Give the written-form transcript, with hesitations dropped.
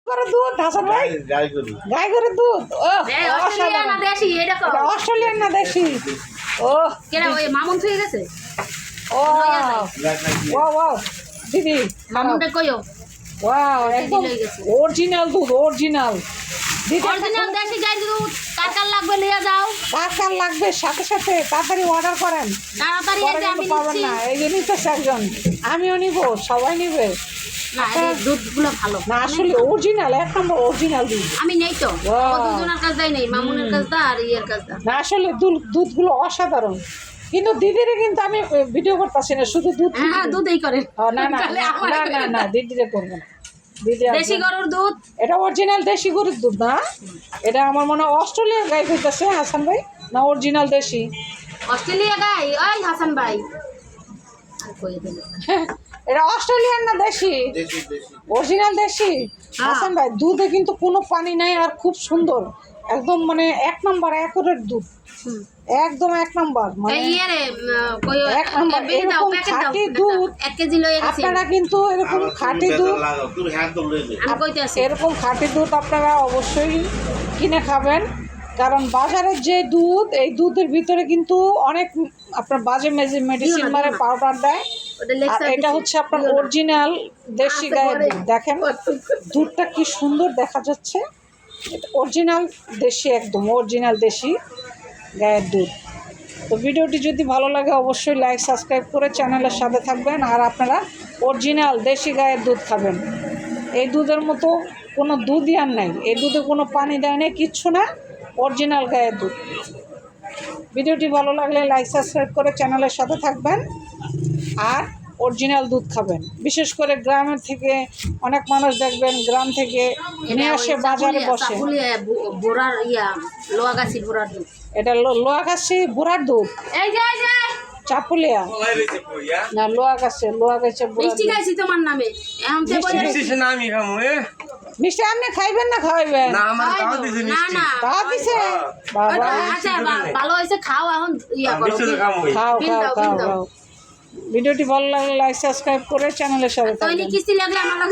দুধ হাসান ভাই গাই গরুর দুধ ও অস্ট্রেলিয়ান না দেশি ও মামুন থুয়ে গেছে ও ও দিদি মামুনটা কইও ওয়াও একদম অরিজিনাল দুধ অরিজিনাল অরিজিনাল দেশি গাই দুধ কার লাগবে লিয়ে যাও কার লাগবে সাথে সাথে তাড়াতাড়ি অর্ডার করেন তাড়াতাড়ি এসে আমি পাবেন না এই যে নিতেছে একজন আমিও নিব সবাই নিবে না এই দুধগুলো ভালো না আসলে অরিজিনাল এক নম্বর অরিজিনাল দুধ আমি নেই তো দুজনের কাছে যাই নেই মামুনের কাছে দা আর ইয়ের কাছে দা না আসলে দুধগুলো অসাধারণ কিন্তু দিদিরে কিন্তু আমি ভিডিও করতেছি না শুধু দুধ হ্যাঁ দুধই করে না না না না না দিদিরে করবো না দিদি দেশি গরুর দুধ এটা অরিজিনাল দেশি গরুর দুধ না এটা আমার মনে হয় অস্ট্রেলিয়ার গাই হইতেছে হাসান ভাই না অরিজিনাল দেশি অস্ট্রেলিয়া গাই ওই হাসান ভাই এটা অস্ট্রেলিয়ান না দেশি অরিজিনাল দেশি হাসান ভাই দুধে কিন্তু কোনো পানি নাই আর খুব সুন্দর একদম মানে এক নম্বর অ্যাকুরেট দুধ একদম এক নম্বর মানে এক নম্বর এরকম খাঁটি দুধ 1 কেজি লয়ে গেছে আপনারা কিন্তু এরকম খাঁটি দুধ এরকম খাঁটি দুধ আপনারা অবশ্যই কিনে খাবেন কারণ বাজারের যে দুধ এই দুধের ভিতরে কিন্তু অনেক আপনার বাজে মেডিসিন মারে পাউডার দেয় আর এটা হচ্ছে আপনার অরিজিনাল দেশি গায়ের দুধ দেখেন দুধটা কি সুন্দর দেখা যাচ্ছে এটা অরিজিনাল দেশি একদম অরিজিনাল দেশি গায়ের দুধ তো ভিডিওটি যদি ভালো লাগে অবশ্যই লাইক সাবস্ক্রাইব করে চ্যানেলের সাথে থাকবেন আর আপনারা অরিজিনাল দেশি গায়ের দুধ খাবেন এই দুধের মতো কোনো দুধই আর নাই এই দুধে কোনো পানি দেয় না কিচ্ছু না অরিজিনাল গায়ের দুধ ভিডিওটি ভালো লাগলে লাইক সাবস্ক্রাইব করে চ্যানেলের সাথে থাকবেন আর অরিজিনাল দুধ খাবেন বিশেষ করে গ্রামের থেকে অনেক মানুষ দেখবেন গ্রাম থেকে নিয়ে আসে বাজারে বসে এটা লোয়াগাছি বুড়ার দুধ চাপুলিয়া না লোয়াগাছি তোমার নামে মিষ্টি আপনি খাইবেন না খাওয়াইবেন খাওয়া দিছে ভালো হয়েছে খাও এখন খাও খাও খাও খাও ভিডিওটি ভালো লাগলে লাইক সাবস্ক্রাইব করে চ্যানেলের সাথে থাকবেন।